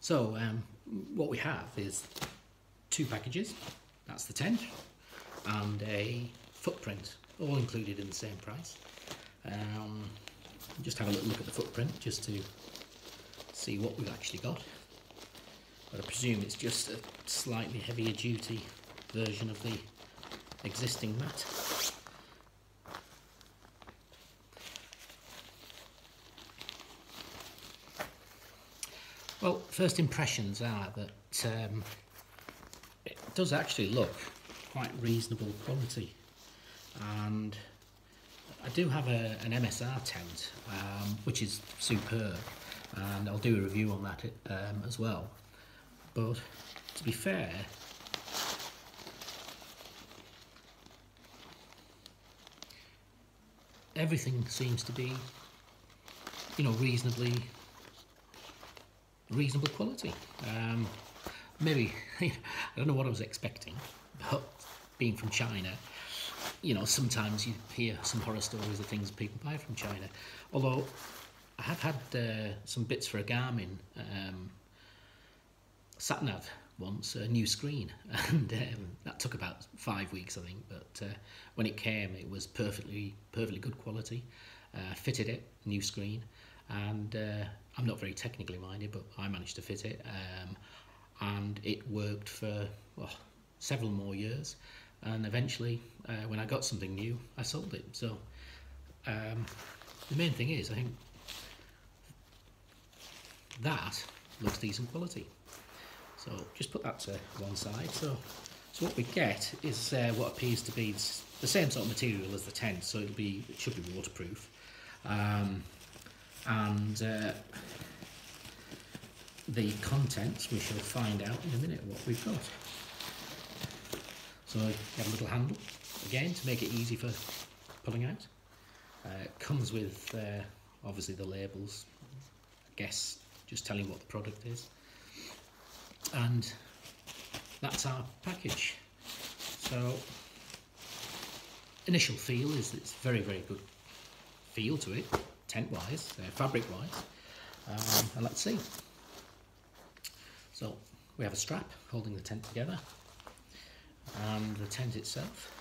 So what we have is 2 packages, that's the tent, and a footprint, all included in the same price. Just have a little look at the footprint just to see what we've actually got. But I presume it's just a slightly heavier duty version of the existing mat. Well, first impressions are that it does actually look quite reasonable quality, and I do have an MSR tent which is superb, and I'll do a review on that as well. But to be fair, everything seems to be, you know, reasonable quality. Maybe I don't know what I was expecting, but being from China, you know, sometimes you hear some horror stories of things people buy from China. Although I have had some bits for a Garmin sat-nav once, a new screen, and that took about 5 weeks, I think. But when it came, it was perfectly good quality. Fitted it, new screen, and I'm not very technically minded, but I managed to fit it, and it worked for several more years. And eventually, when I got something new, I sold it. So the main thing is, I think that looks decent quality. So just put that to one side. So what we get is what appears to be the same sort of material as the tent. So it should be waterproof, and the contents we shall find out in a minute what we've got. So you have a little handle again to make it easy for pulling out. It comes with obviously the labels, I guess, just telling what the product is. And that's our package. So initial feel is it's very good feel to it, tent wise, fabric wise, and let's see. So we have a strap holding the tent together, and the tent itself.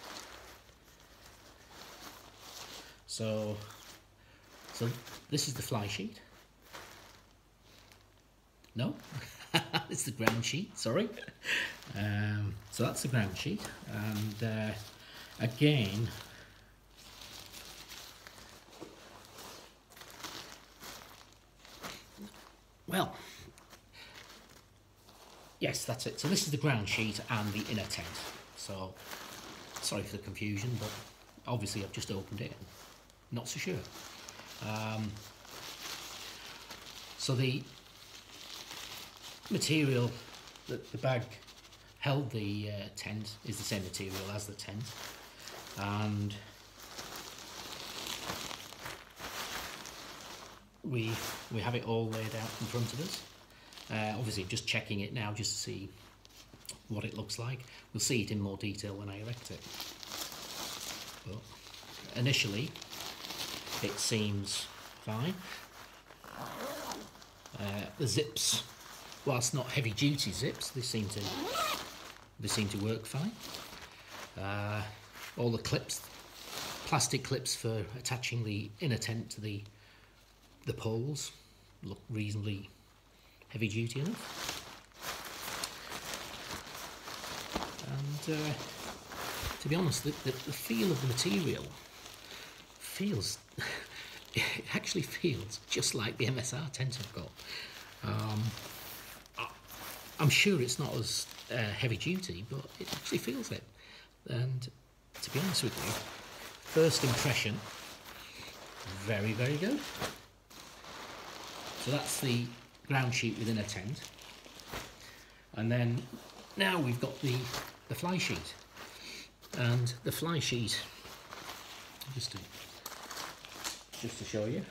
So this is the fly sheet. No, it's the ground sheet, sorry. So that's the ground sheet, and again, well, yes, that's it. So this is the ground sheet and the inner tent. So sorry for the confusion, but obviously I've just opened it and not so sure. So the material that the bag held the tent is the same material as the tent, and we have it all laid out in front of us. Obviously just checking it now just to see what it looks like. We'll see it in more detail when I erect it, but initially it seems fine. The zips, whilst not heavy duty zips, they seem to work fine. All the clips, plastic clips for attaching the inner tent to the poles, look reasonably heavy duty enough. And to be honest, the feel of the material feels, it actually feels just like the MSR tent I've got. I'm sure it's not as heavy duty, but it actually feels it. And to be honest with you, first impression, very good. So that's the ground sheet within a tent, and then now we've got the fly sheet, and the fly sheet, just to show you,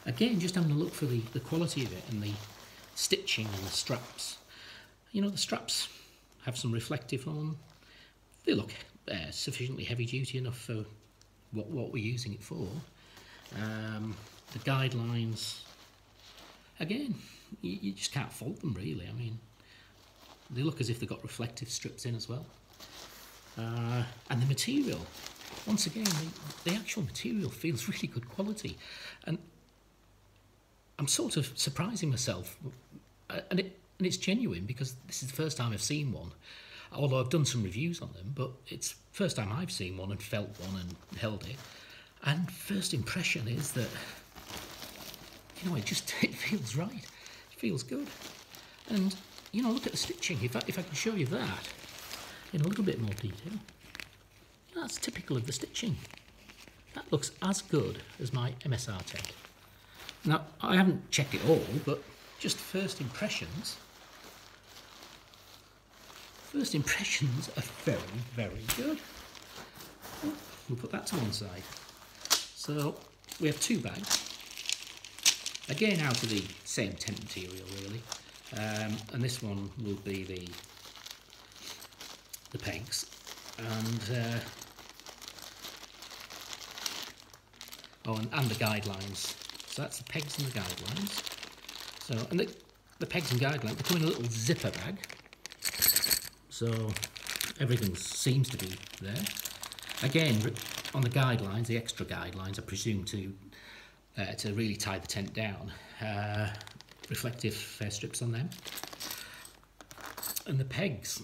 again, just having a look for the quality of it and the stitching and the straps. You know, the straps have some reflective on them. They look sufficiently heavy duty enough for what we're using it for. The guidelines again, you just can't fault them really. I mean, they look as if they've got reflective strips in as well. And the material, once again, the actual material feels really good quality. And I'm sort of surprising myself. And it's genuine, because this is the first time I've seen one. Although I've done some reviews on them, but it's the first time I've seen one and felt one and held it. And first impression is that, you know, it feels right. It feels good. And, you know, look at the stitching. If I can show you that in a little bit more detail, that's typical of the stitching. That looks as good as my MSR tent. Now, I haven't checked it all, but just first impressions are very, very good. We'll put that to one side. So we have 2 bags, again out of the same tent material really, and this one will be the pegs, and and the guidelines. So that's the pegs and the guidelines. So, and the pegs and guidelines, they come in a little zipper bag, so everything seems to be there. Again, on the guidelines, the extra guidelines are presumed to really tie the tent down. Reflective strips on them. And the pegs,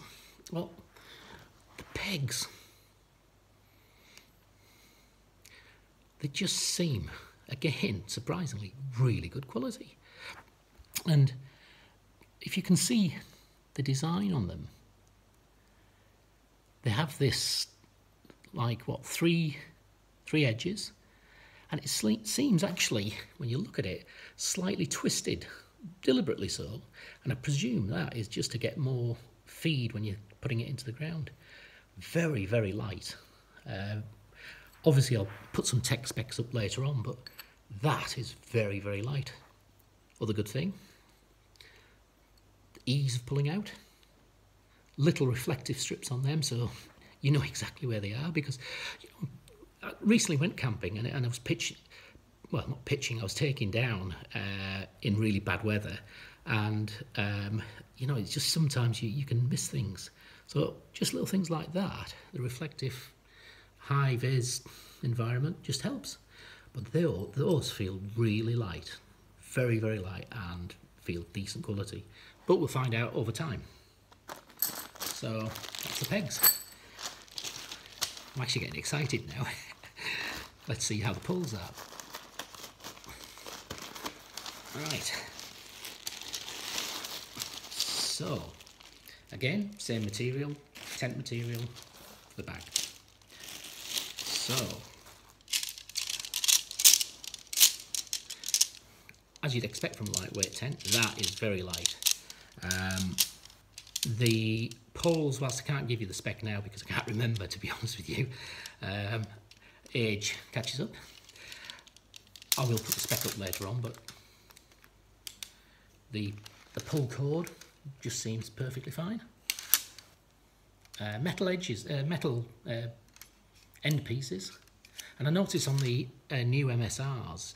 well, the pegs, they just seem, again, surprisingly, really good quality. And if you can see the design on them, they have this, like, what, three edges, and it seems actually, when you look at it, slightly twisted, deliberately so, and I presume that is just to get more feed when you're putting it into the ground. Very, very light. Obviously I'll put some tech specs up later on, but that is very, very light. Other good thing, the ease of pulling out. Little reflective strips on them, so you know exactly where they are, because, you know, I recently went camping and I was pitching, well, not pitching, I was taking down in really bad weather, and you know, it's just sometimes you can miss things. So just little things like that, the reflective high-vis environment just helps. But those feel really light, very, very light, and feel decent quality. But we'll find out over time. So that's the pegs. I'm actually getting excited now. Let's see how the pulls are. Right. So, again, same material, tent material, the bag. So, as you'd expect from a lightweight tent, that is very light. The poles, whilst I can't give you the spec now because I can't remember, to be honest with you, age catches up. I will put the spec up later on, but the pull cord just seems perfectly fine. Metal edges, metal end pieces, and I notice on the new MSRs,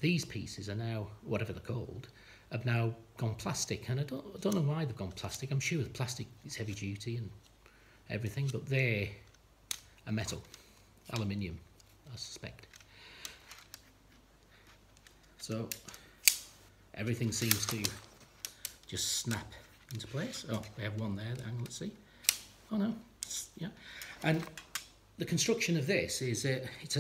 these pieces are now, whatever they're called, have now gone plastic, and I don't know why they've gone plastic. I'm sure the plastic is heavy duty and everything, but they are metal, aluminium, I suspect. So everything seems to just snap into place. Oh, we have one there. Hang on, let's see. Oh no, yeah. And the construction of this is it's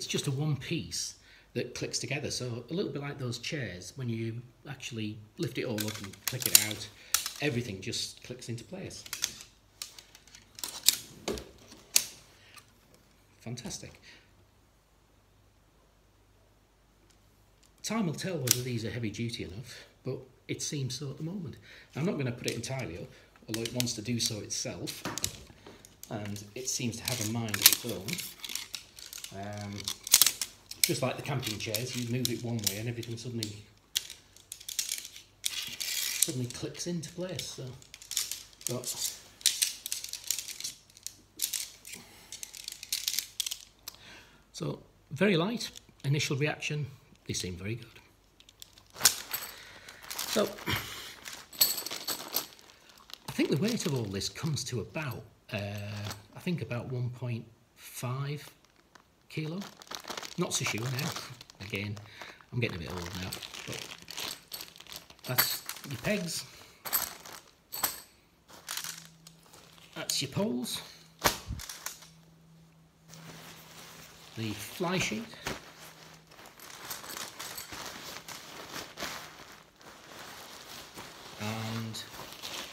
just a one piece that clicks together. So a little bit like those chairs, when you actually lift it all up and click it out, everything just clicks into place. Fantastic. Time will tell whether these are heavy duty enough, but it seems so at the moment. I'm not going to put it entirely up, although it wants to do so itself, and it seems to have a mind of its own. Just like the camping chairs, you move it one way and everything suddenly clicks into place. So very light. Initial reaction, they seem very good. So I think the weight of all this comes to about, I think about 1.5 kilo. Not so sure now. Again, I'm getting a bit old now. But that's your pegs. That's your poles. The fly sheet. And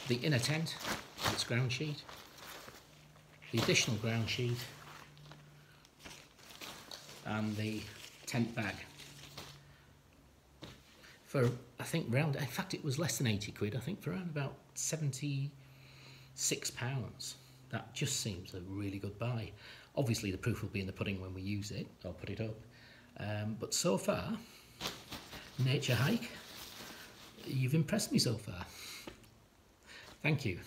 the inner tent, its ground sheet. The additional ground sheet. And the tent bag. For, I think, round, in fact it was less than 80 quid, I think for around about £76. That just seems a really good buy. Obviously the proof will be in the pudding when we use it, I'll put it up. But so far, Naturehike, you've impressed me so far. Thank you.